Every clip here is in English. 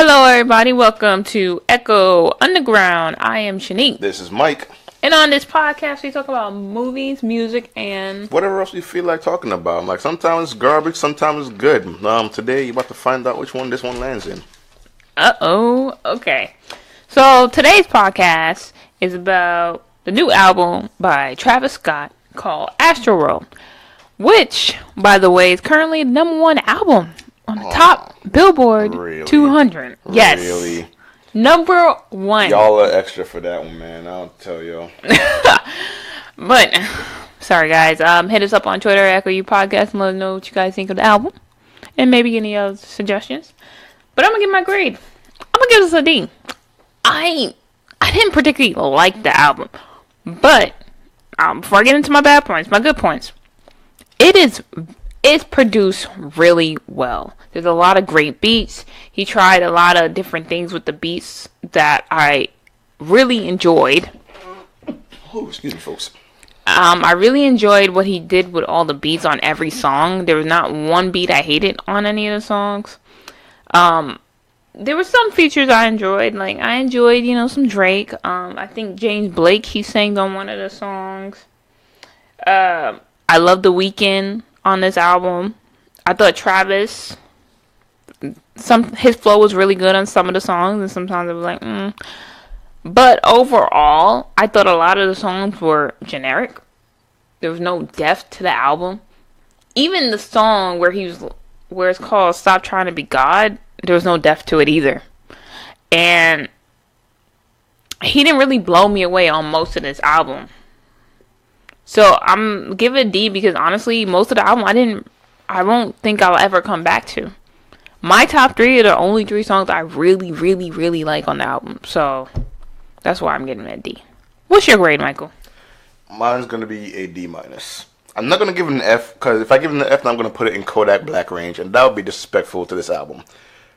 Hello, everybody. Welcome to Echo Underground. I am Shanique. This is Mike. And on this podcast, we talk about movies, music, and whatever else you feel like talking about. Like sometimes it's garbage, sometimes it's good. Today you're about to find out which one this one lands in. Okay. So today's podcast is about the new album by Travis Scott called ASTROWORLD, which, by the way, is currently the #1 album on the top Billboard really? 200. Yes. Really? #1. Y'all are extra for that one, man. I'll tell y'all. But, sorry guys. Hit us up on Twitter, Echo U Podcast, and let us know what you guys think of the album. And maybe any other suggestions. But I'm going to give my grade. I'm going to give this a D. I didn't particularly like the album. But, before I get into my bad points, my good points. It's produced really well. There's a lot of great beats. He tried a lot of different things with the beats that I really enjoyed. Oh, excuse me, folks. I really enjoyed what he did with all the beats on every song. There was not one beat I hated on any of the songs. There were some features I enjoyed. Like, I enjoyed, some Drake. I think James Blake, he sang on one of the songs. I love The Weeknd on this album. I thought Travis, his flow was really good on some of the songs, and sometimes it was like, But overall, I thought a lot of the songs were generic. There was no depth to the album. Even the song where it's called "Stop Trying to Be God," there was no depth to it either. And he didn't really blow me away on most of this album. So I'm giving it a D because honestly, most of the album I won't think I'll ever come back to. My top 3 are the only 3 songs I really, really, really like on the album. So that's why I'm getting it a D. What's your grade, Michael? Mine's going to be a D-. I'm not going to give it an F, because if I give it an F, then I'm going to put it in Kodak Black range, and that would be disrespectful to this album.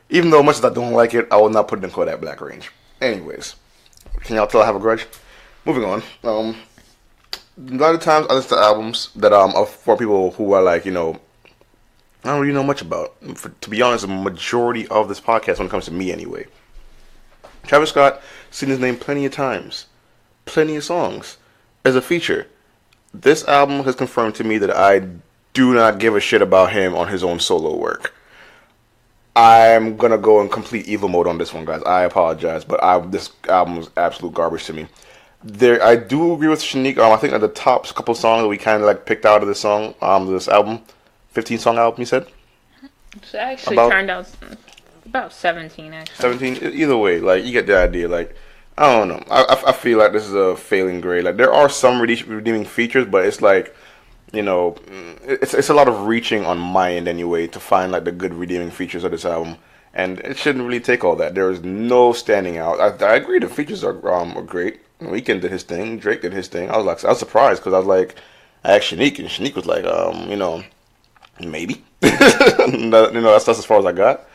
Even though much as I don't like it, I will not put it in Kodak Black range. Anyways, can y'all tell I have a grudge? Moving on. A lot of times I listen to albums that are for people who are like, I don't really know much about. To be honest, the majority of this podcast, when it comes to me anyway. Travis Scott, seen his name plenty of times. Plenty of songs. As a feature. This album has confirmed to me that I do not give a shit about him on his own solo work. I'm going to go in complete evil mode on this one, guys. I apologize, but this album is absolute garbage to me. I do agree with Shanique. I think at the top couple songs that we kind of like picked out of this song, this album, 15-song album, you said? It actually turned out about 17, actually. 17? Either way, like, you get the idea. Like, I don't know. I feel like this is a failing grade. Like, there are some redeeming features, but it's like, it's a lot of reaching on my end anyway to find, like, the good redeeming features of this album. And it shouldn't really take all that. There is no standing out. I agree the features are great. Weeknd did his thing. Drake did his thing. I was surprised because I was like, I asked Shanique, and Shanique was like, maybe. That's as far as I got.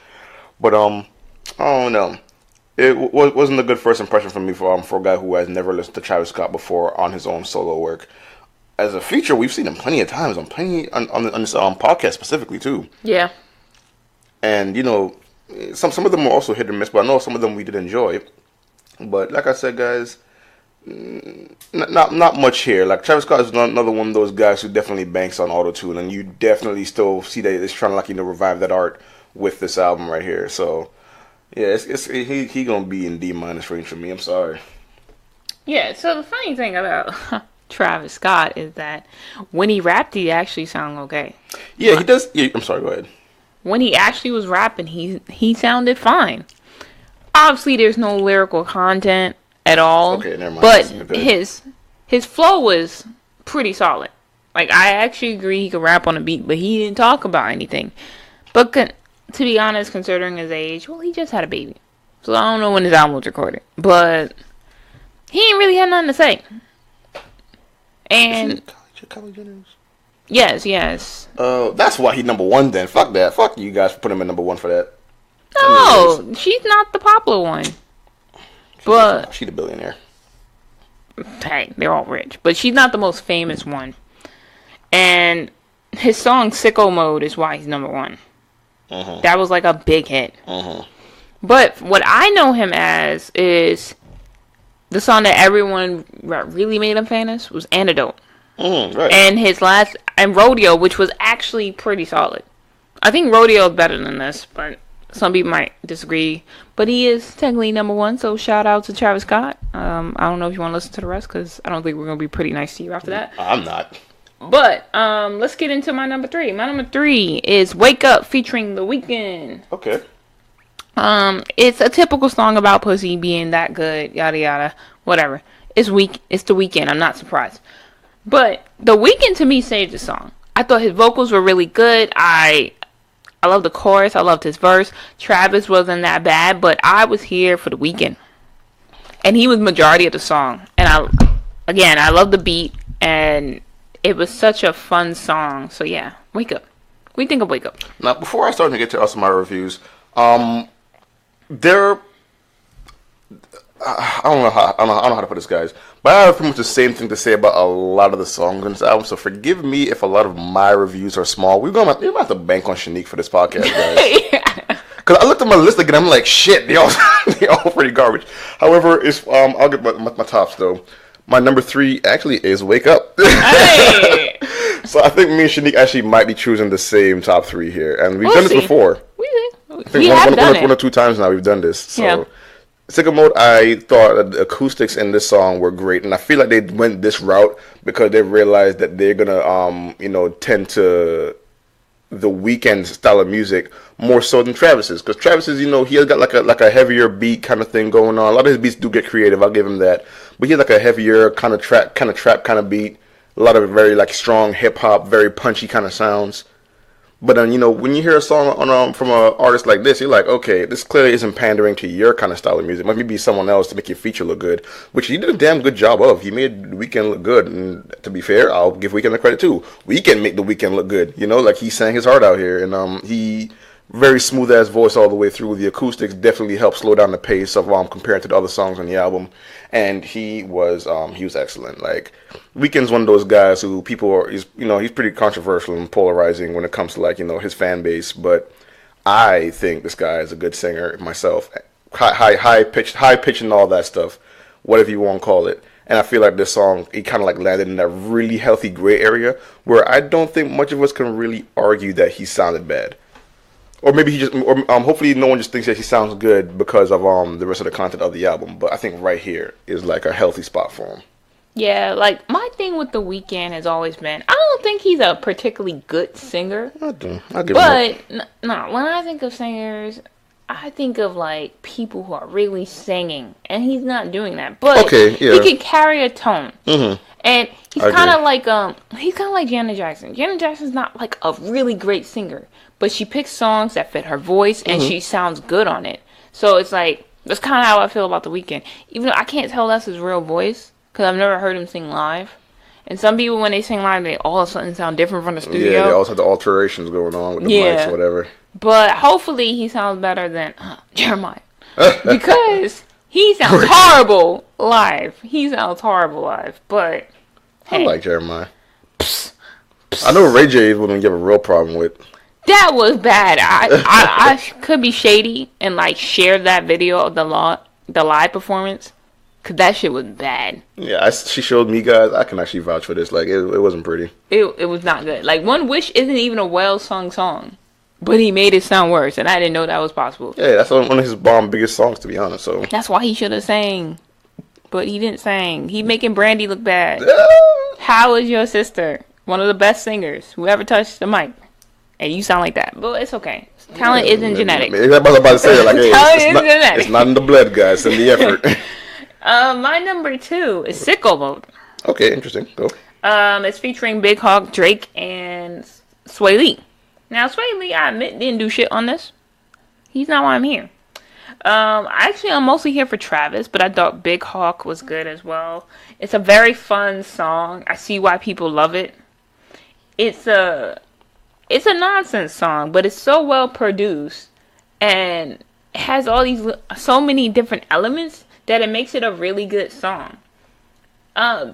But I don't know. It wasn't a good first impression for me for a guy who has never listened to Travis Scott before on his own solo work. As a feature, we've seen him plenty of times on this podcast specifically too. Yeah. And some of them were also hit or miss, but I know some of them we did enjoy. But like I said, guys. Not much here. Like, Travis Scott is another one of those guys who definitely banks on auto-tune, and you definitely still see that it's trying to revive that art with this album right here. So yeah, he gonna be in D- range for me. I'm sorry. Yeah. So the funny thing about Travis Scott is that when he rapped, he actually sounded okay. Yeah, he does. Yeah, I'm sorry. Go ahead. When he actually was rapping, he sounded fine. Obviously, there's no lyrical content at all. Okay, never mind. But his flow was pretty solid. Like, I actually agree he could rap on a beat, but he didn't talk about anything. But to be honest, considering his age, well, he just had a baby. So I don't know when his album was recorded. But he ain't really had nothing to say. And yes. That's why he's #1 then. Fuck that. Fuck you guys for putting him in #1 for that. No, she's not the popular one. But she's a billionaire. Hey, they're all rich. But she's not the most famous one. And his song Sicko Mode is why he's #1. That was like a big hit. But what I know him as is the song that everyone really made him famous was Antidote. Right. And his last, and Rodeo, which was actually pretty solid. I think Rodeo is better than this, but some people might disagree. But he is technically number one, so shout out to Travis Scott. I don't know if you want to listen to the rest, because I don't think we're going to be pretty nice to you after that. I'm not. But let's get into my number 3. My number 3 is Wake Up featuring The Weeknd. Okay. It's a typical song about pussy being that good, yada yada, whatever. It's The Weeknd. I'm not surprised. But The Weeknd to me saved the song. I thought his vocals were really good. I love the chorus. I loved his verse. Travis wasn't that bad, but I was here for The Weeknd, and he was majority of the song. And I love the beat, and it was such a fun song. So yeah, Wake Up. What do you think of Wake Up? Now, before I start to get to some of my reviews, I don't know how to put this, guys, but I have pretty much the same thing to say about a lot of the songs on this album. So forgive me if a lot of my reviews are small. We're gonna have to bank on Shanique for this podcast, guys. Because I looked at my list again, I'm like, shit, they all pretty garbage. However, I'll get my tops though. My number 3 actually is Wake Up. Hey. So I think me and Shanique actually might be choosing the same top 3 here, and we've done this before. We have done it one or two times now. We've done this. So. Yeah. Sicko Mode, I thought the acoustics in this song were great, and I feel like they went this route because they realized that they're gonna, tend to the Weeknd style of music more so than Travis's, because Travis's, he has got like a heavier beat kind of thing going on. A lot of his beats do get creative, I'll give him that, but he has like a heavier kind of trap kind of beat. A lot of very like strong hip hop, very punchy kind of sounds. But then, when you hear a song from an artist like this, you're like, okay, this clearly isn't pandering to your kind of style of music. Maybe be someone else to make your feature look good, which he did a damn good job of. He made The Weeknd look good, and to be fair, I'll give Weeknd the credit too. Weeknd make The Weeknd look good, like he sang his heart out here, and he very smooth ass voice all the way through. The acoustics definitely helped slow down the pace of compared to the other songs on the album, and he was excellent. Like, Weeknd's one of those guys who he's pretty controversial and polarizing when it comes to his fan base, but I think this guy is a good singer myself. High pitch and all that stuff, whatever you want to call it. And I feel like this song, he kind of landed in that really healthy gray area where I don't think much of us can really argue that he sounded bad. Or maybe hopefully no one just thinks that he sounds good because of the rest of the content of the album. But I think right here is like a healthy spot for him. Yeah, like my thing with The Weeknd has always been, I don't think he's a particularly good singer. I do. I'll give him that. No, when I think of singers, I think of like people who are really singing, and he's not doing that. But he can carry a tone. Mm-hmm. And he's kind of like Janet Jackson. Janet Jackson's not like a really great singer, but she picks songs that fit her voice, and she sounds good on it. So it's like, that's kind of how I feel about The Weeknd. Even though I can't tell that's his real voice, because I've never heard him sing live. And some people, when they sing live, they all of a sudden sound different from the studio. Yeah, they also have the alterations going on with the mics or whatever. But hopefully he sounds better than Jeremiah. Because he sounds horrible live. But hey. I like Jeremiah. I know Ray J wouldn't give a real problem with. That was bad. I could be shady and like share that video of the live performance, cause that shit was bad. Yeah, she showed me, guys. I can actually vouch for this. Like, it wasn't pretty. It was not good. Like, One Wish isn't even a well-sung song, but he made it sound worse, and I didn't know that was possible. Yeah, that's one of his biggest songs, to be honest. So that's why he should have sang, but he didn't sing. He making Brandy look bad. How is your sister one of the best singers who ever touched the mic? And you sound like that. But it's okay. Talent isn't genetic. I was about to say, like, hey, it's not in the blood, guys. It's in the effort. My number 2 is Sicko Mode. Okay, interesting. Go. It's featuring Big Hawk, Drake, and Sway Lee. Now, Sway Lee, I admit, didn't do shit on this. He's not why I'm here. Actually, I'm mostly here for Travis, but I thought Big Hawk was good as well. It's a very fun song. I see why people love it. It's a nonsense song, but it's so well produced, and it has so many different elements that it makes it a really good song.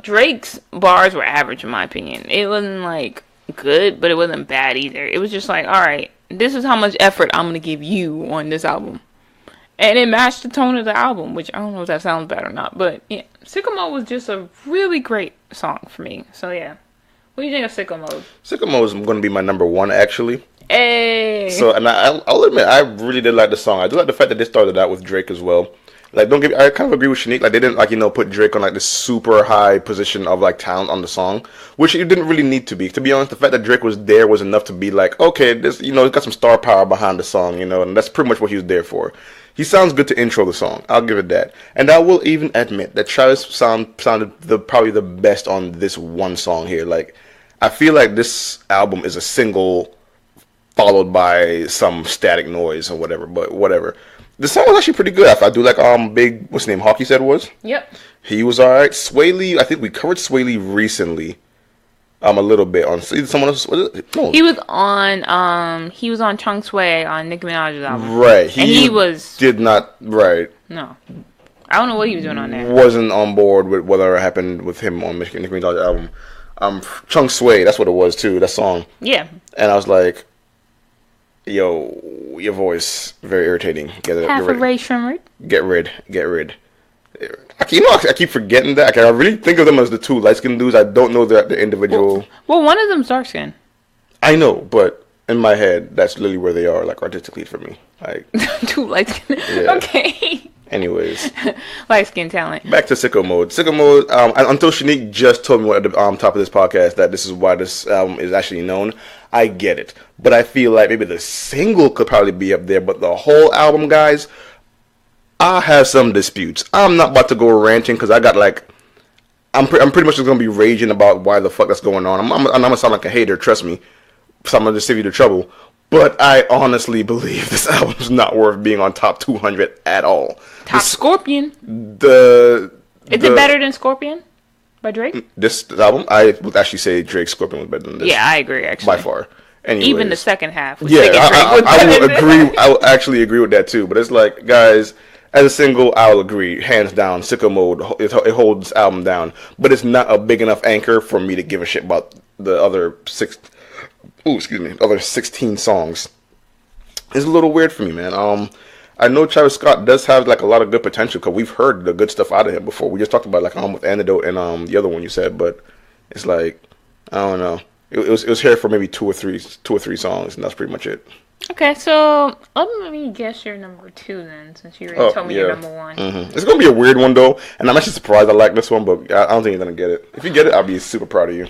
Drake's bars were average in my opinion. It wasn't like good, but it wasn't bad either. It was just like, all right, this is how much effort I'm gonna give you on this album. And it matched the tone of the album, which I don't know if that sounds bad or not. But yeah, Sicko Mode was just a really great song for me. So yeah. What do you think of Sicko Mode? Sicko Mode is going to be my number one, actually. Hey! So, and I'll admit, I really did like the song. I do like the fact that they started out with Drake as well. Like, I kind of agree with Shanique. Like, they didn't, like, put Drake on, like, this super high position of, like, talent on the song. Which it didn't really need to be. To be honest, the fact that Drake was there was enough to be like, okay, this, he's got some star power behind the song, and that's pretty much what he was there for. He sounds good to intro the song. I'll give it that. And I will even admit that Travis sounded probably the best on this one song here. Like, I feel like this album is a single followed by some static noise or whatever, but whatever. The song was actually pretty good. I do like Big, what's his name, Hawk, you said it was? Yep. He was alright. Sway Lee, I think we covered Sway Lee recently. A little bit on someone else. No. He was on Chung Sway on Nicki Minaj's album. Right. Did not, right. No. I don't know what he was doing on there. Wasn't on board with whatever happened with him on Nicki Minaj's album. Chung Sway, that's what it was too, that song. Yeah. And I was like, yo, your voice, very irritating. Half a ray shrimmer. Get rid. I keep forgetting that. I really think of them as the two light-skinned dudes. I don't know the individual. Well, one of them's dark-skinned. I know, but in my head, that's literally where they are, like, artistically for me. Like, two light-skinned. Yeah. Okay. Anyways. Light-skinned talent. Back to Sicko Mode. Sicko Mode, until Shanique just told me at the top of this podcast that this is why this album is actually known, I get it. But I feel like maybe the single could probably be up there, but the whole album, guys, I have some disputes. I'm not about to go ranting because I got I'm pretty much just gonna be raging about why the fuck that's going on. I'm gonna sound like a hater, trust me. So I'm gonna just save you the trouble. But I honestly believe this album's not worth being on top 200 at all. Scorpion. Is it better than Scorpion by Drake? This album, I would actually say Drake's Scorpion was better than this. Yeah, I agree. Actually, by far. Anyways. Even the second half. Yeah, I will agree. I will actually agree with that too. But it's like, guys. As a single, I'll agree, hands down, Sicko Mode, it holds this album down. But it's not a big enough anchor for me to give a shit about the other 16 songs. It's a little weird for me, man. I know Travis Scott does have like a lot of good potential because we've heard the good stuff out of him before. We just talked about like with Antidote and the other one you said, but it's like, I don't know. It was here for maybe two or three songs, and that's pretty much it. Okay, so let me guess your number 2 then, since you already told me your number 1. Mm-hmm. It's gonna be a weird one though, and I'm actually surprised I like this one, but I don't think you're gonna get it. If you get it, I'll be super proud of you.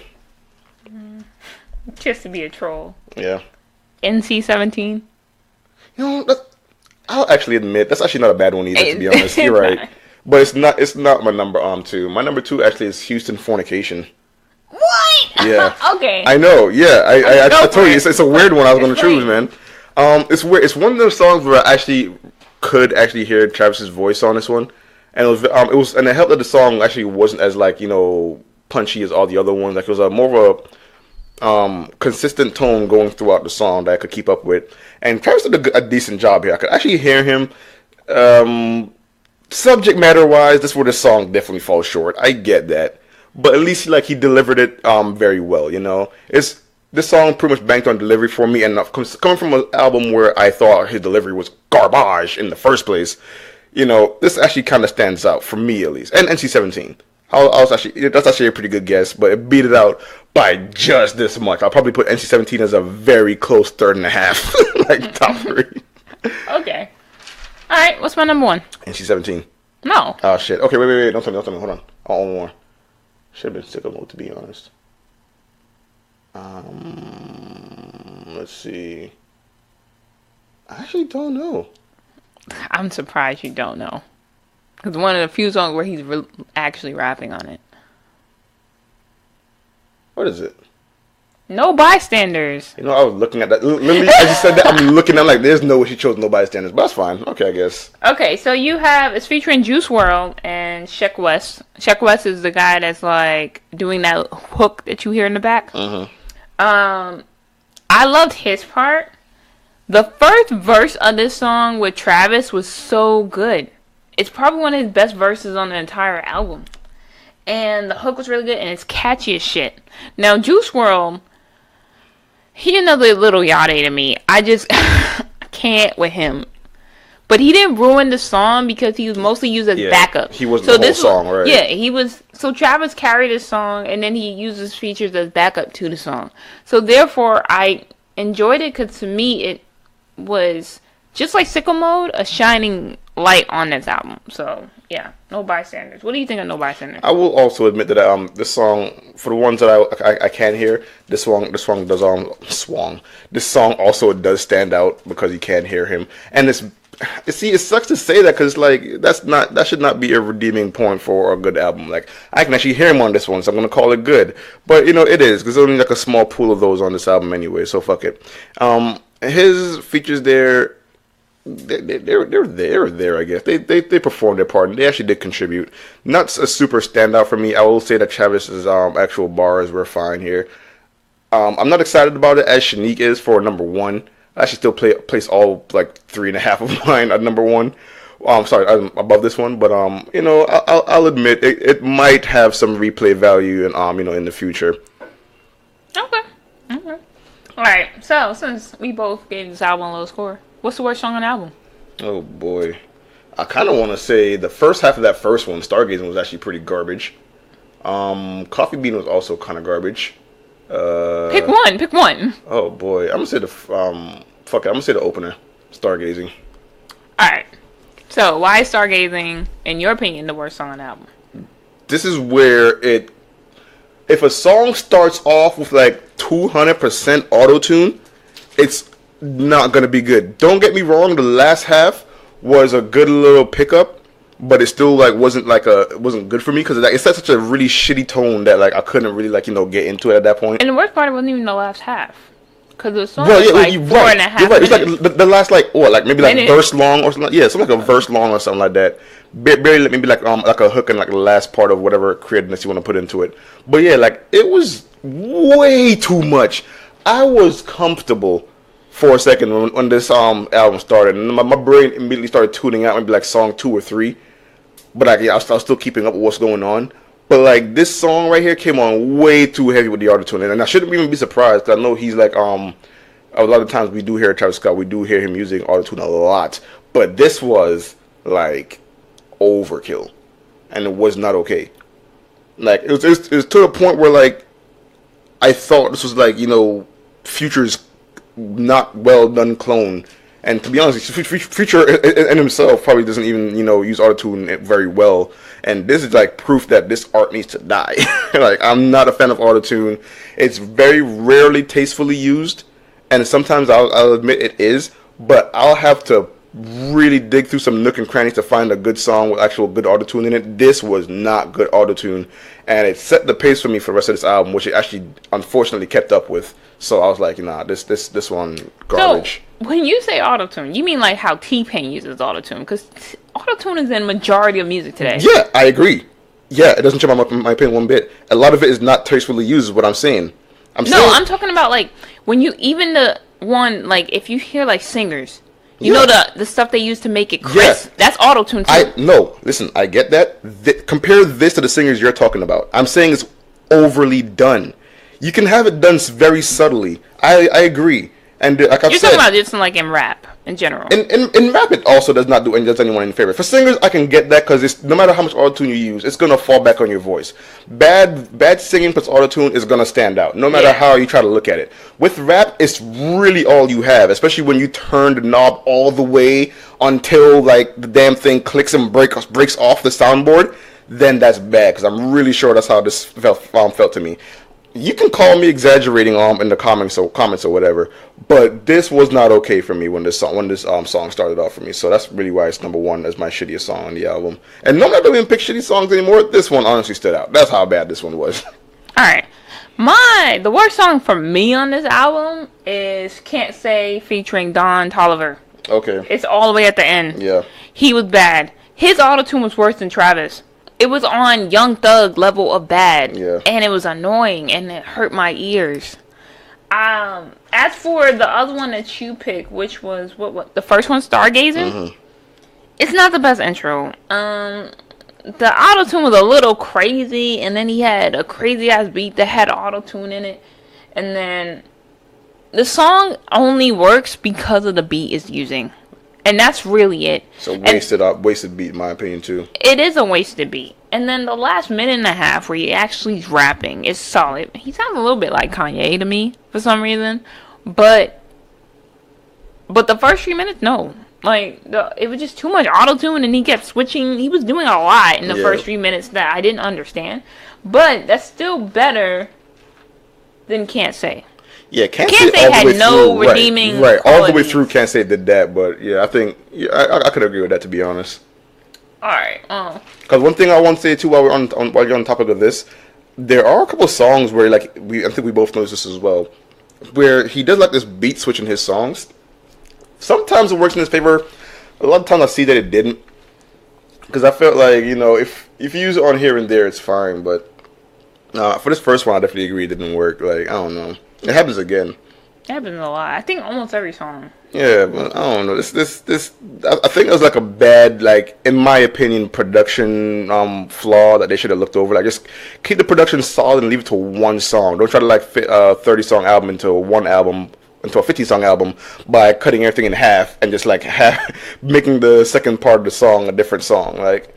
Just to be a troll. Yeah. NC-17. I'll actually admit that's actually not a bad one either. To be honest, you're right, but it's not my number 2. My number 2 actually is Houston Fornication. What? Yeah. Okay. I know. Yeah, I told you it's a weird one. I was gonna choose, man. It's weird. It's one of those songs where I actually could hear Travis's voice on this one, and it was and it helped that the song actually wasn't as punchy as all the other ones. Like it was more of a consistent tone going throughout the song that I could keep up with. And Travis did a decent job here. I could actually hear him. Subject matter wise, this is where the song definitely falls short. I get that, but at least he delivered it very well. This song pretty much banked on delivery for me, and coming from an album where I thought his delivery was garbage in the first place, this actually kind of stands out for me at least. And NC-17, that's actually a pretty good guess, but it beat it out by just this much. I'll probably put NC-17 as a very close third and a half, like top 3. Okay. All right. What's my number 1? NC-17. No. Oh shit. Okay, wait. Don't tell me. Hold on. One more. Should have been Sicko Mode, to be honest. Let's see. I actually don't know. I'm surprised you don't know. It's one of the few songs where he's actually rapping on it. What is it? No Bystanders. I was looking at that. Literally, as you said that, I'm looking. I'm like, there's no way she chose No Bystanders, but that's fine. Okay, I guess. Okay, so it's featuring Juice WRLD and Sheck West. Sheck West is the guy that's doing that hook that you hear in the back. Mm-hmm. I loved his part. The first verse of this song with Travis was so good. It's probably one of his best verses on the entire album. And the hook was really good, and it's catchy as shit. Now, Juice WRLD, he another little yachty to me. I just can't with him. But he didn't ruin the song because he was mostly used as backup. He wasn't the whole song, right? Yeah, he was. So Travis carried his song, and then he uses features as backup to the song. So therefore, I enjoyed it because to me, it was just like Sicko Mode, a shining light on this album. So yeah, No Bystanders. What do you think of No Bystanders? I will also admit that this song, for the ones that I can hear, this song does This song also does stand out because you can't hear him, and it sucks to say that because like that should not be a redeeming point for a good album. Like I can actually hear him on this one, so I'm gonna call it good. But you know it is because there's only like a small pool of those on this album anyway, so fuck it. His features there. They're there, I guess. They performed their part, and they actually did contribute. Not a super standout for me. I will say that Travis's actual bars were fine here. I'm not excited about it as Shanique is for number one. I actually still place all like 3.5 of mine at number one. Sorry, I'm above this one, but you know, I'll admit it might have some replay value, and you know, in the future. Okay. All right. So since we both gave this album a low score, what's the worst song on the album? Oh boy, I kind of want to say the first half of that first one, Stargazing, was actually pretty garbage. Coffee Bean was also kind of garbage. Pick one. Oh boy, I'm gonna say I'm gonna say the opener, Stargazing. All right. So why is Stargazing, in your opinion, the worst song on the album? This is where if a song starts off with like 200% auto tune, it's not gonna be good. Don't get me wrong, the last half was a good little pickup, but it still like wasn't good for me because it set such a really shitty tone that like I couldn't really like, you know, get into it at that point. And the worst part, it wasn't even the last half because the song was like 4.5 You're right. minutes. It's like the last like maybe like verse long or something. Yeah, something like a verse long or something like that. Barely maybe like a hook in like the last part of whatever creativeness you want to put into it. But yeah, like it was way too much. I was comfortable for a second when this album started, and my brain immediately started tuning out, maybe like song 2 or 3. But I was still keeping up with what's going on. But like this song right here came on way too heavy with the autotune, and I shouldn't even be surprised because I know he's like a lot of times we do hear Travis Scott, we do hear him using autotune a lot, but this was like overkill, and it was not okay. Like it was to the point where like I thought this was like, you know, Future's not well done clone. And to be honest, Future in himself probably doesn't even, you know, use autotune very well. And this is like proof that this art needs to die. Like, I'm not a fan of autotune. It's very rarely tastefully used. And sometimes I'll admit it is. But I'll have to really dig through some nook and crannies to find a good song with actual good autotune in it. This was not good autotune. And it set the pace for me for the rest of this album, which it actually unfortunately kept up with. So I was like, nah, this one garbage. So, when you say autotune, you mean like how T-Pain uses autotune? Because autotune is in majority of music today. Yeah, I agree. Yeah, it doesn't change my opinion one bit. A lot of it is not tastefully used, is what I'm saying. I'm talking about like when you, even the one, like if you hear like singers, you know the stuff they use to make it crisp? Yeah. That's autotune too. Listen, I get that. Compare this to the singers you're talking about. I'm saying it's overly done. You can have it done very subtly. I agree. And like You're talking about this in rap in general. In rap, it also does anyone any favor. For singers, I can get that because no matter how much autotune you use, it's gonna fall back on your voice. Bad singing plus autotune is gonna stand out, no matter how you try to look at it. With rap, it's really all you have, especially when you turn the knob all the way until like the damn thing clicks and breaks off the soundboard. Then that's bad because I'm really sure that's how this felt to me. You can call me exaggerating in the comments or whatever, but this was not okay for me when this song started off for me. So that's really why it's number one as my shittiest song on the album. And normally I don't even pick shitty songs anymore. This one honestly stood out. That's how bad this one was. All right, the worst song for me on this album is "Can't Say" featuring Don Toliver. Okay. It's all the way at the end. Yeah. He was bad. His autotune was worse than Travis. It was on Young Thug level of bad. Yeah. And it was annoying and it hurt my ears. As for the other one that you picked, which was what the first one, Stargazing, mm-hmm. It's not the best intro. The autotune was a little crazy, and then he had a crazy ass beat that had autotune in it. And then the song only works because of the beat it's using. And that's really it. So wasted beat in my opinion too. It is a wasted beat. And then the last minute and a half where he actually is rapping is solid. He sounds a little bit like Kanye to me for some reason. But the first 3 minutes, no. Like, it was just too much auto-tune, and he kept switching. He was doing a lot in the first 3 minutes that I didn't understand. But that's still better than Can't Say. Yeah, Can't Say all the had way no through, redeeming right. All the way qualities. through, Can't Say did that, but yeah, I think I could agree with that, to be honest. Alright, Because one thing I want to say too, while you're on topic of this, there are a couple songs where I think we both noticed this as well, where he does like this beat switch in his songs. Sometimes it works in his favor. A lot of times I see that it didn't, because I felt like if you use it on here and there, it's fine. But for this first one, I definitely agree it didn't work. Like, I don't know, it happens again. it happens a lot. I think almost every song. Yeah, but I don't know. I think it was like a bad, in my opinion, production flaw that they should have looked over. Like, just keep the production solid and leave it to one song. Don't try to fit a 30-song album into one album, into a 50-song album, by cutting everything in half and just making the second part of the song a different song. Like,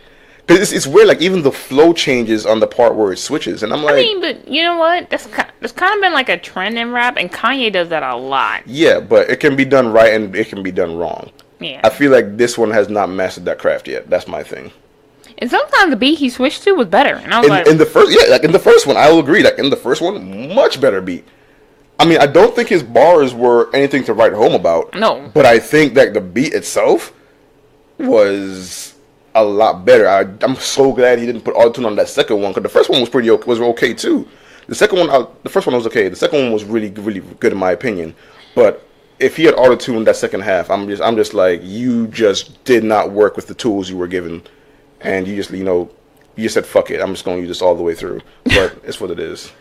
because it's weird. Even the flow changes on the part where it switches, and I'm like, I mean, but you know what? That's kind of been like a trend in rap, and Kanye does that a lot. Yeah, but it can be done right and it can be done wrong. Yeah. I feel like this one has not mastered that craft yet. That's my thing. And sometimes the beat he switched to was better, and I was in the first one, I will agree. In the first one, much better beat. I mean, I don't think his bars were anything to write home about. No. But I think that the beat itself was a lot better. I'm so glad he didn't put auto-tune on that second one, because the first one was okay too. The first one was okay. The second one was really, really good in my opinion. But if he had auto-tuned that second half, I'm just like, you just did not work with the tools you were given, and you just said fuck it. I'm just going to use this all the way through. But it's what it is.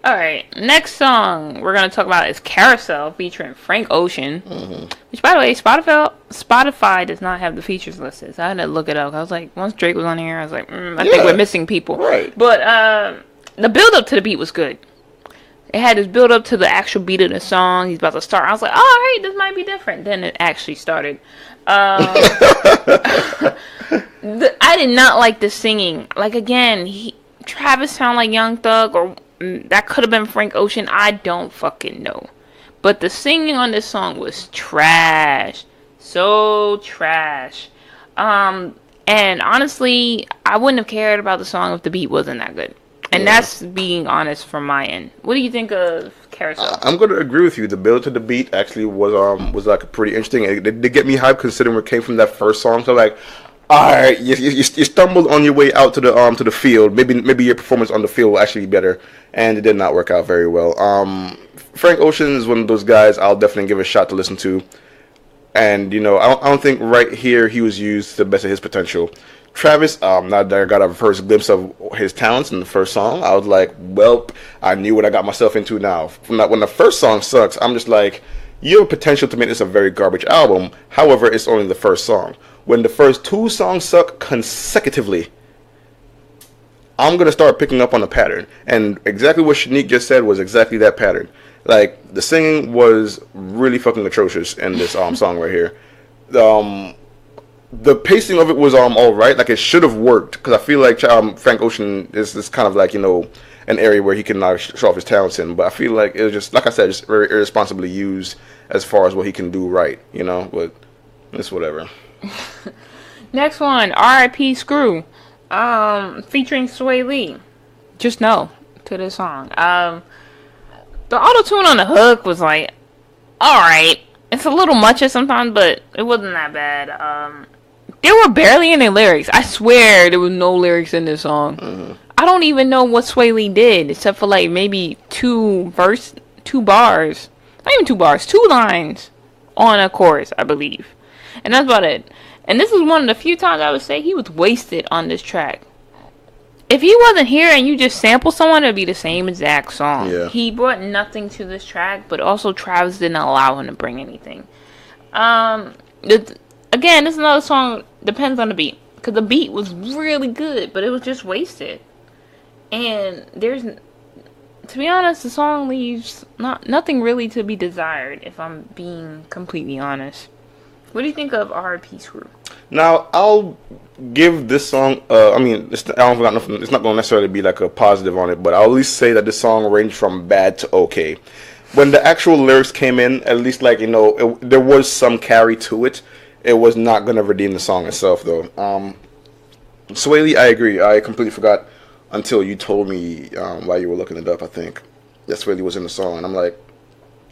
Alright, next song we're going to talk about is Carousel featuring Frank Ocean. Mm-hmm. Which, by the way, Spotify does not have the features listed. So I had to look it up. I was like, once Drake was on here, I was like, I think we're missing people. Right. But the build-up to the beat was good. It had this build-up to the actual beat of the song. He's about to start. I was like, alright, this might be different. Then it actually started. I did not like the singing. Again, Travis sounded like Young Thug, or that could have been Frank Ocean. I don't fucking know. But the singing on this song was trash. So trash. And honestly, I wouldn't have cared about the song if the beat wasn't that good. And that's being honest from my end. What do you think of Carousel? I'm going to agree with you. The build to the beat actually was pretty interesting. It did get me hyped, considering it came from that first song. So alright, you stumbled on your way out to the field. Maybe your performance on the field will actually be better, and it did not work out very well. Frank Ocean is one of those guys I'll definitely give a shot to listen to, and I don't think right here he was used to the best of his potential. Travis, now that I got a first glimpse of his talents in the first song, I was like, well, I knew what I got myself into now. When the first song sucks, I'm just like, you have potential to make this a very garbage album. However, it's only the first song. When the first two songs suck consecutively, I'm going to start picking up on a pattern. And exactly what Shanique just said was exactly that pattern. The singing was really fucking atrocious in this song right here. The pacing of it was alright. It should have worked, because I feel like Frank Ocean is kind of an area where he can show off his talents in. But I feel like it was just, like I said, just very irresponsibly used as far as what he can do right, but it's whatever. Next one, R.I.P. Screw, featuring Sway Lee. Just no to this song. The auto-tune on the hook was alright. It's a little much sometimes, but it wasn't that bad. There were barely any lyrics. I swear there was no lyrics in this song. Mm-hmm. I don't even know what Sway Lee did, except for maybe two bars. Not even 2 bars, 2 lines on a chorus, I believe. And that's about it. And this is one of the few times I would say he was wasted on this track. If he wasn't here and you just sample someone, it would be the same exact song. Yeah. He brought nothing to this track, but also Travis didn't allow him to bring anything. Again, this is another song, depends on the beat. Because the beat was really good, but it was just wasted. And to be honest, the song leaves nothing really to be desired, if I'm being completely honest. What do you think of R.I.P. Screw? Now, I'll give this song. I mean, I don't got nothing. It's not going to necessarily be like a positive on it, but I'll at least say that this song ranged from bad to okay. When the actual lyrics came in, at least like there was some carry to it. It was not going to redeem the song itself, though. Sway Lee, I agree. I completely forgot until you told me while you were looking it up. I think that Sway Lee was in the song, and I'm like,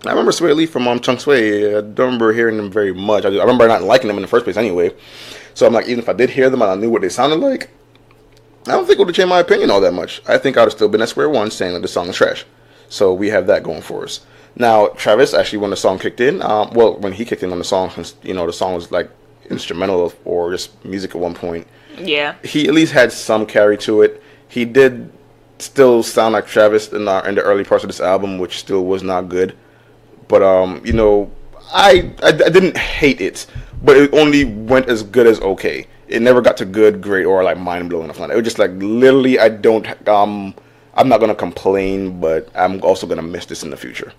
I remember Sway Lee from Chung Sway. I don't remember hearing them very much. I remember not liking them in the first place anyway. So I'm like, even if I did hear them and I knew what they sounded like, I don't think it would have changed my opinion all that much. I think I would have still been at square one saying that the song is trash. So we have that going for us. Now, Travis, actually, when the song kicked in, when he kicked in on the song, the song was like instrumental or just music at one point. Yeah. He at least had some carry to it. He did still sound like Travis in the early parts of this album, which still was not good. But I didn't hate it, but it only went as good as okay. It never got to good, great, or like mind blowing or something. It was just like literally, I'm not gonna complain, but I'm also gonna miss this in the future.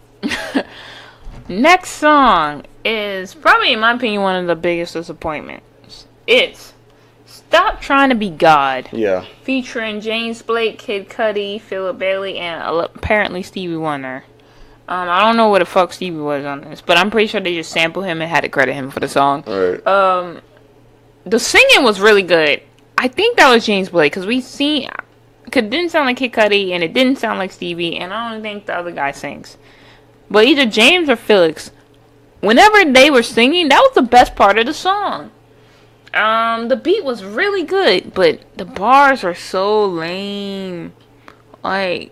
Next song is probably, in my opinion, one of the biggest disappointments. It's "Stop Trying to Be God." Yeah. Featuring James Blake, Kid Cudi, Philip Bailey, and apparently Stevie Wonder. I don't know what the fuck Stevie was on this, but I'm pretty sure they just sampled him and had to credit him for the song. Right. The singing was really good. I think that was James Blake, because it didn't sound like Kid Cudi, and it didn't sound like Stevie, and I don't think the other guy sings. But either James or Felix, whenever they were singing, that was the best part of the song. The beat was really good, but the bars were so lame. Like,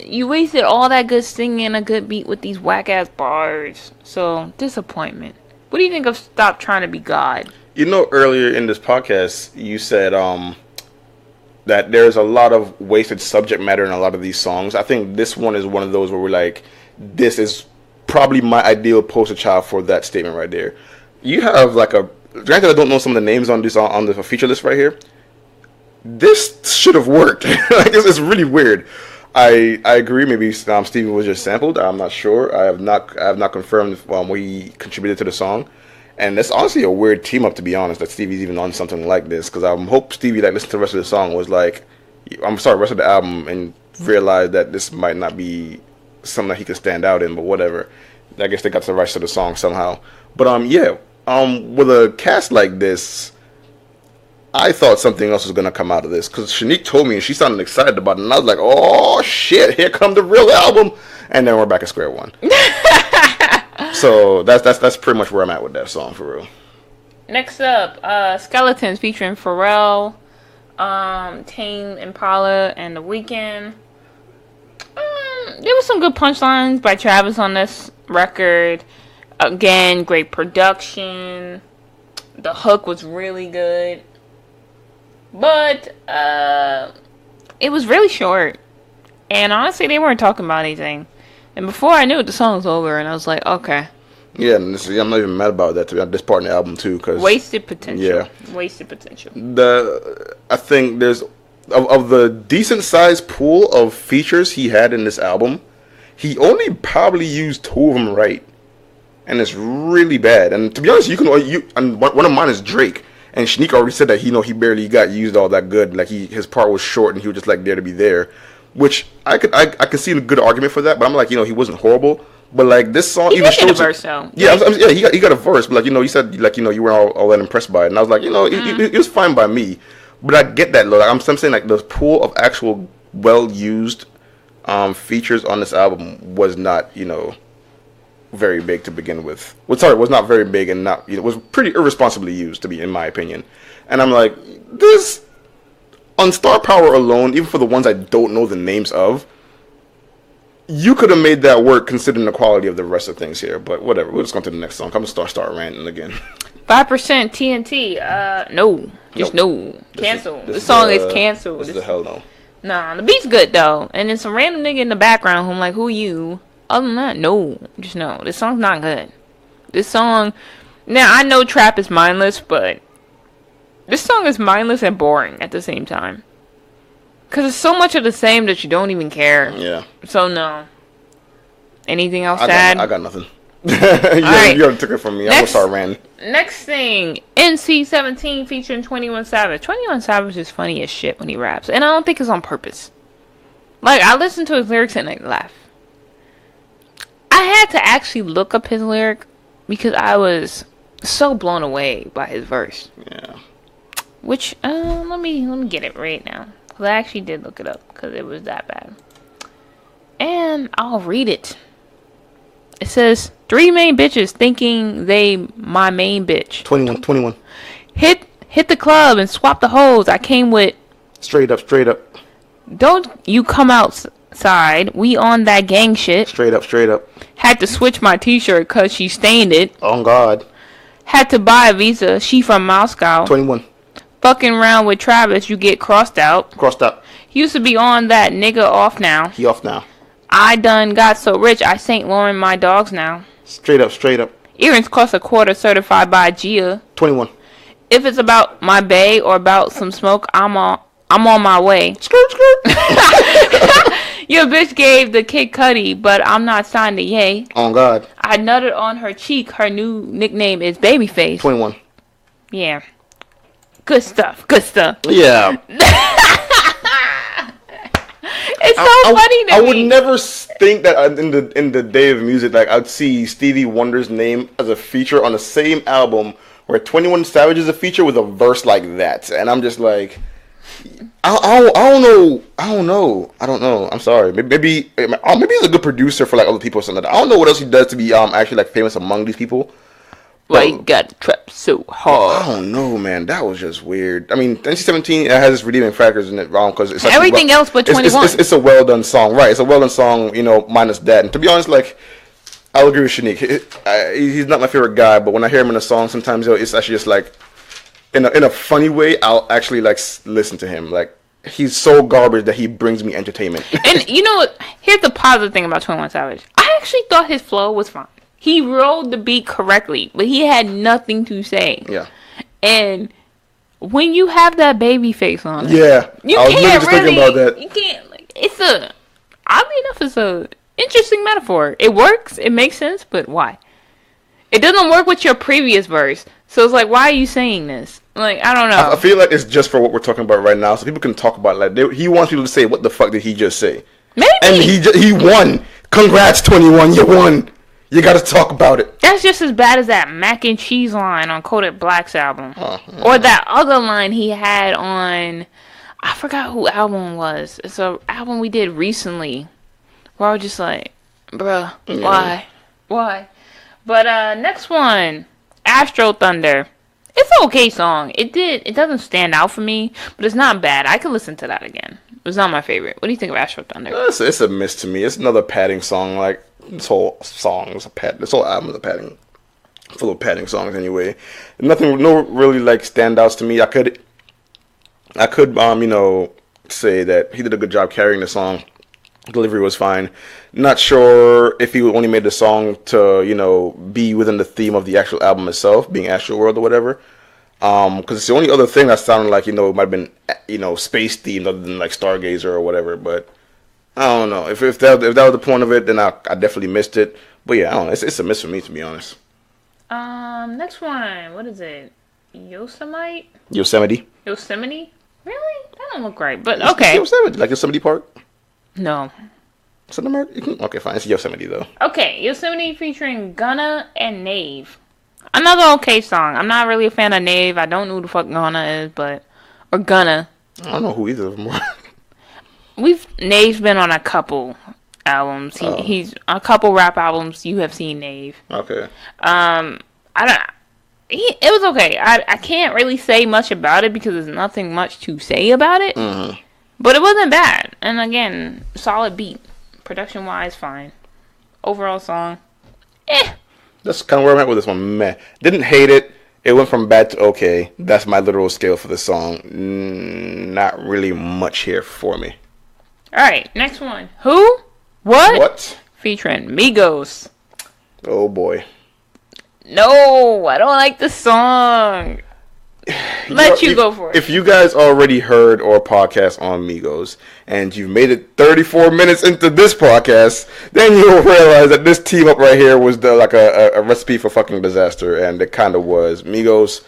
you wasted all that good singing and a good beat with these whack-ass bars. So, disappointment. What do you think of "Stop Trying to Be God"? Earlier in this podcast, you said that there's a lot of wasted subject matter in a lot of these songs. I think this one is one of those where we're like, this is probably my ideal poster child for that statement right there. You have like granted, I don't know some of the names on the feature list right here. This should have worked. Like, it's really weird. I agree. Maybe Stevie was just sampled. I'm not sure. I have not confirmed what he contributed to the song. And it's honestly a weird team up, to be honest, that Stevie's even on something like this. Because I hope Stevie listened to the rest of the song, was like, the rest of the album, and realized that this might not be something that he could stand out in. But whatever. I guess they got the rights to the song somehow. But with a cast like this, I thought something else was going to come out of this, because Shanique told me and she sounded excited about it, and I was like, oh shit, here come the real album. And then we're back at square one. So that's pretty much where I'm at with that song, for real. Next up, Skeletons featuring Pharrell, Tame Impala, and The Weeknd. There was some good punchlines by Travis on this record. Again, great production. The hook was really good. But it was really short. And honestly, they weren't talking about anything. And before I knew it, the song was over. And I was like, okay. Yeah, and I'm not even mad about that, to be honest, this part in the album, too. Cause, wasted potential. Yeah. Wasted potential. I think there's... Of the decent-sized pool of features he had in this album, he only probably used 2 of them right. And it's really bad. And to be honest, and one of mine is Drake. And Shanique already said that he barely got used all that good. Like his part was short, and he was just like there to be there, which I could see a good argument for that. But I'm like, he wasn't horrible. But like this song, he even shows a verse though. Yeah, he got a verse. But like he said like you weren't all that impressed by it, and I was like it was fine by me. But I get that. Like, I'm saying like the pool of actual well used features on this album was not very big to begin with. Well, sorry, it was not very big, and not it was pretty irresponsibly used, to be, in my opinion. And I'm like, this on star power alone, even for the ones I don't know the names of, you could have made that work considering the quality of the rest of things here. But whatever, we'll just go to the next song. I'm gonna start ranting again. 5% TNT. No, just no. Cancel. This song is canceled. This is the hell no. Nah, the beat's good though, and then some random nigga in the background who I'm like, who you? Other than that, no. Just no. This song's not good. This song... Now, I know trap is mindless, but... This song is mindless and boring at the same time. Because it's so much of the same that you don't even care. Yeah. So, no. Anything else to add? I got nothing. Alright. You already took it from me. I'm gonna start ranting. Next thing, NC-17 featuring 21 Savage. 21 Savage is funny as shit when he raps, and I don't think it's on purpose. Like, I listen to his lyrics and I laugh. I had to actually look up his lyric because I was so blown away by his verse. Yeah. Which, let me get it right now. Because I actually did look it up because it was that bad. And I'll read it. It says, 3 main bitches thinking they my main bitch. 21. Hit the club and swap the hoes I came with. Straight up. Don't you come outside. We on that gang shit. Straight up. Had to switch my t-shirt cause she stained it. On God. Had to buy a visa. She from Moscow. 21. Fucking around with Travis, you get crossed out. Used to be on that nigga off now. He off now. I done got so rich, I St. Laurent my dogs now. Straight up. Earrings cost a quarter, certified by Gia. 21. If it's about my bae or about some smoke, I'm on my way. Skirt. Your bitch gave the Kid Cudi, but I'm not signed to Ye. On God. I nutted on her cheek. Her new nickname is Babyface. 21. Yeah. Good stuff. Yeah. It's so funny to me. I would never think that in the day of music, like, I'd see Stevie Wonder's name as a feature on the same album where 21 Savage is a feature with a verse like that. And I'm just like, I don't know. I'm sorry. Maybe he's a good producer for like other people or something like that. I don't know what else he does to be actually like famous among these people. Why you got trapped so hard? I don't know, man. That was just weird. I mean, NC-17 has its redeeming factors in it, wrong, because it's like everything else but 21. It's a well done song, right? It's a well done song, minus that. And to be honest, like, I'll agree with Shanique. He's not my favorite guy, but when I hear him in a song, sometimes it's actually just like, in a funny way, I'll actually like listen to him. Like, he's so garbage that he brings me entertainment. And you know what? Here's the positive thing about 21 Savage. I actually thought his flow was fine. He rode the beat correctly, but he had nothing to say. Yeah. And when you have that baby face on, yeah, I was just thinking about that. You can't. Like, oddly enough, it's a interesting metaphor. It works. It makes sense, but why? It doesn't work with your previous verse. So it's like, why are you saying this? Like, I don't know. I feel like it's just for what we're talking about right now, so people can talk about it. Like, he wants people to say, "What the fuck did he just say?" Maybe. And he won. Congrats, 21. You won. You got to talk about it. That's just as bad as that mac and cheese line on Kodak Black's album. Or that other line he had on, I forgot who album it was. It's an album we did recently. Where I was just like, bruh, why? But next one, Astro Thunder. It's an okay song. It doesn't stand out for me, but it's not bad. I could listen to that again. It's not my favorite. What do you think of Astro Thunder? It's a miss to me. It's another padding song. Like, this whole song is this whole album is a padding, full of padding songs anyway. No really like standouts to me. I could say that he did a good job carrying the song. Delivery was fine. Not sure if he only made the song to be within the theme of the actual album itself, being ASTROWORLD or whatever. Because it's the only other thing that sounded like it might have been space themed other than like Stargazer or whatever. But I don't know if that was the point of it, then I definitely missed it. But yeah, I don't know. It's a miss for me, to be honest. Next one. What is it? Yosemite. Yosemite. Really? That don't look right. But okay. Yosemite, like Yosemite Park. No. Is it American? Okay, fine. It's Yosemite though. Okay, Yosemite featuring Gunna and Nave. Another okay song. I'm not really a fan of Nave. I don't know who the fuck Gunna is, or Gunna. I don't know who either of them are. Nave's been on a couple albums. He's a couple rap albums. You have seen Nave. Okay. It was okay. I can't really say much about it because there's nothing much to say about it. Mm-hmm. But it wasn't bad. And again, solid beat. Production wise, fine. Overall song, That's kind of where I'm at with this one. Meh. Didn't hate it. It went from bad to okay. That's my literal scale for the song. Not really much here for me. Alright, next one. Who? What? Featuring Migos. Oh boy. No, I don't like the song. go for it. If you guys already heard our podcast on Migos and you've made it 34 minutes into this podcast, then you'll realize that this team up right here was like a recipe for fucking disaster, and it kind of was. Migos,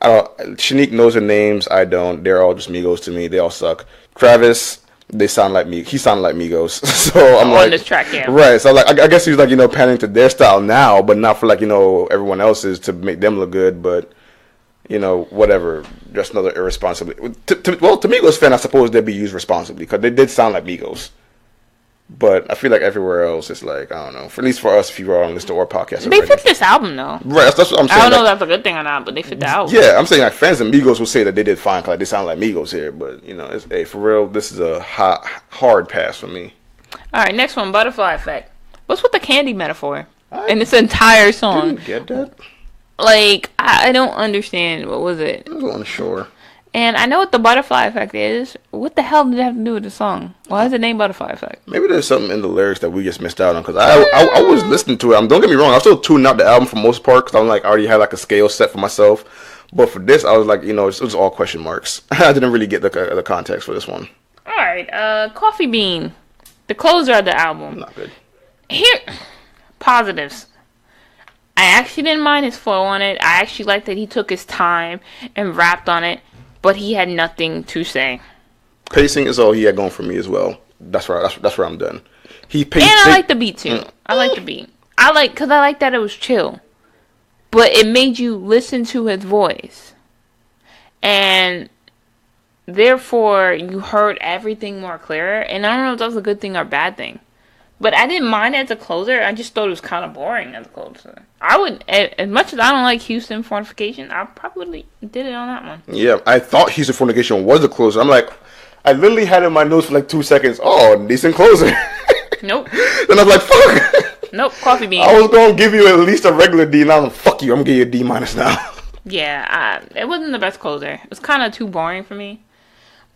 Shanique knows their names. I don't. They're all just Migos to me. They all suck. Travis, they sound like me. He sounded like Migos. So I'm on this track, yeah. Right. So like, I guess he's like, pandering to their style now, but not for like, everyone else's to make them look good. But whatever. Just another irresponsibility. To Migos fan, I suppose they'd be used responsibly because they did sound like Migos. But I feel like everywhere else, it's like, I don't know. At least for us, if you were on listen to our podcast They fit this album, though. Right, that's what I'm saying. I don't know if that's a good thing or not, but they fit the album. Yeah, I'm saying like fans of Migos will say that they did fine because they sound like Migos here. But, for real, this is a hard pass for me. All right, next one, Butterfly Effect. What's with the candy metaphor in this entire song? Didn't get that. Like, I don't understand. What was it? I was unsure. And I know what the butterfly effect is. What the hell did it have to do with the song? Why is it named Butterfly Effect? Maybe there's something in the lyrics that we just missed out on. Because I was listening to it. Don't get me wrong. I was still tuning out the album for most part. Because I'm like, I already had like a scale set for myself. But for this, I was like, it was all question marks. I didn't really get the context for this one. All right. Coffee Bean. The closer of the album. Not good. Here. Positives. I actually didn't mind his flow on it. I actually liked that he took his time and rapped on it. But he had nothing to say. Pacing is all he had going for me as well. That's where I'm done. I like the beat too. I like the beat. Because I like that it was chill. But it made you listen to his voice. And therefore, you heard everything more clearer. And I don't know if that was a good thing or a bad thing. But I didn't mind it as a closer. I just thought it was kind of boring as a closer. I would, as much as I don't like Houston Fornication, I probably did it on that one. Yeah, I thought Houston Fornication was a closer. I'm like, I literally had it in my notes for like 2 seconds. Oh, decent closer. Nope. Then I was like, fuck. Nope, Coffee Bean. I was going to give you at least a regular D. Now I'm like, fuck you. I'm going to give you a D minus now. Yeah, it wasn't the best closer. It was kind of too boring for me.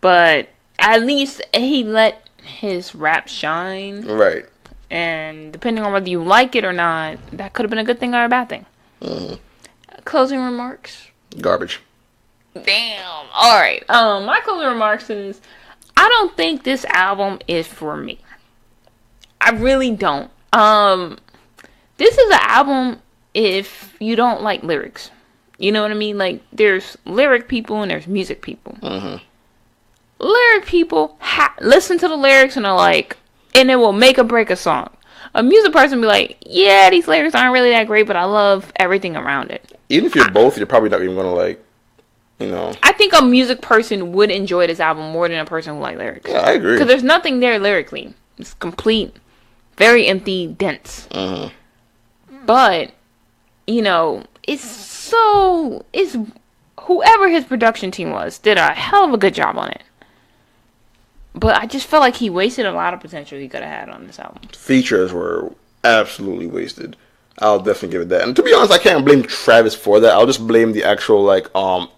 But at least he let his rap shine. Right. And depending on whether you like it or not, that could have been a good thing or a bad thing. Mm-hmm. Closing remarks? Garbage. Damn. Alright. My closing remarks is, I don't think this album is for me. I really don't. This is an album if you don't like lyrics. You know what I mean? Like, there's lyric people and there's music people. Mm-hmm. Lyric people listen to the lyrics and are like, and it will make or break a song. A music person be like, yeah, these lyrics aren't really that great, but I love everything around it. Even if you're both, you're probably not even going to like, I think a music person would enjoy this album more than a person who likes lyrics. Yeah, I agree. Because there's nothing there lyrically. It's complete, very empty, dense. Mm-hmm. But, it's whoever his production team was did a hell of a good job on it. But I just felt like he wasted a lot of potential he could have had on this album. Features were absolutely wasted. I'll definitely give it that. And to be honest, I can't blame Travis for that. I'll just blame the actual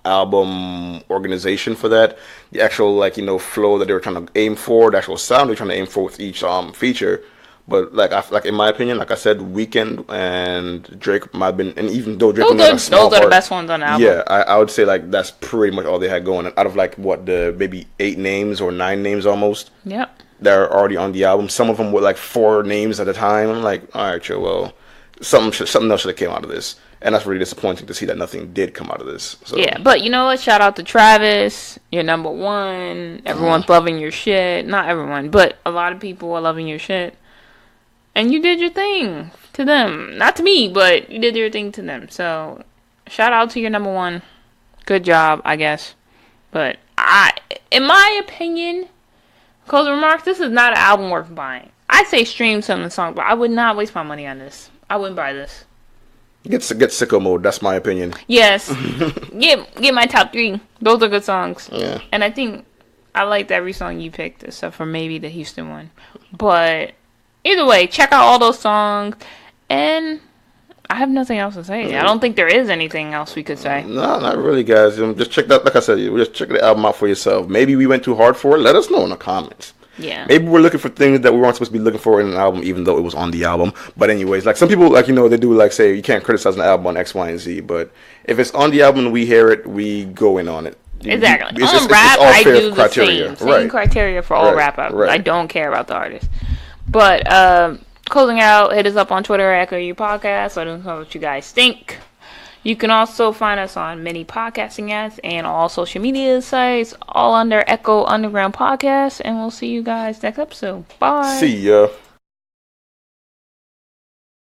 album organization for that. The actual flow that they were trying to aim for, the actual sound they were trying to aim for with each feature. But in my opinion, like I said, Weeknd and Drake might have been, and even though Drake those are the best ones on the album. Yeah, I would say that's pretty much all they had going. Out of the maybe 8 names or 9 names almost. Yep. That are already on the album. Some of them were 4 names at a time. I'm like, all right, chill. Well, something else should have came out of this, and that's really disappointing to see that nothing did come out of this. So. Yeah, but you know what? Shout out to Travis. You're number one. Everyone's loving your shit. Not everyone, but a lot of people are loving your shit. And you did your thing to them. Not to me, but you did your thing to them. So, shout out to your number one. Good job, I guess. But, in my opinion, closing remarks, this is not an album worth buying. I'd say stream some of the songs, but I would not waste my money on this. I wouldn't buy this. Get sicko mode, that's my opinion. Yes. Get my top 3. Those are good songs. Yeah. And I think I liked every song you picked, except for maybe the Houston one. But either way, check out all those songs. And I have nothing else to say. I don't think there is anything else we could say. No, not really, guys. Just check that. Like I said, just check the album out for yourself. Maybe we went too hard for it. Let us know in the comments. Yeah. Maybe we're looking for things that we weren't supposed to be looking for in an album, even though it was on the album. But anyways, like some people, like, you know, they do like say you can't criticize an album on X, Y, and Z. But if it's on the album and we hear it, we go in on it. Exactly. It's, on rap, I do the criteria. same criteria for all rap albums. Right. I don't care about the artist. But closing out, hit us up on Twitter at Echo U Podcast. Let us know what you guys think. You can also find us on many podcasting apps and all social media sites, all under Echo Underground Podcast. And we'll see you guys next episode. Bye. See ya.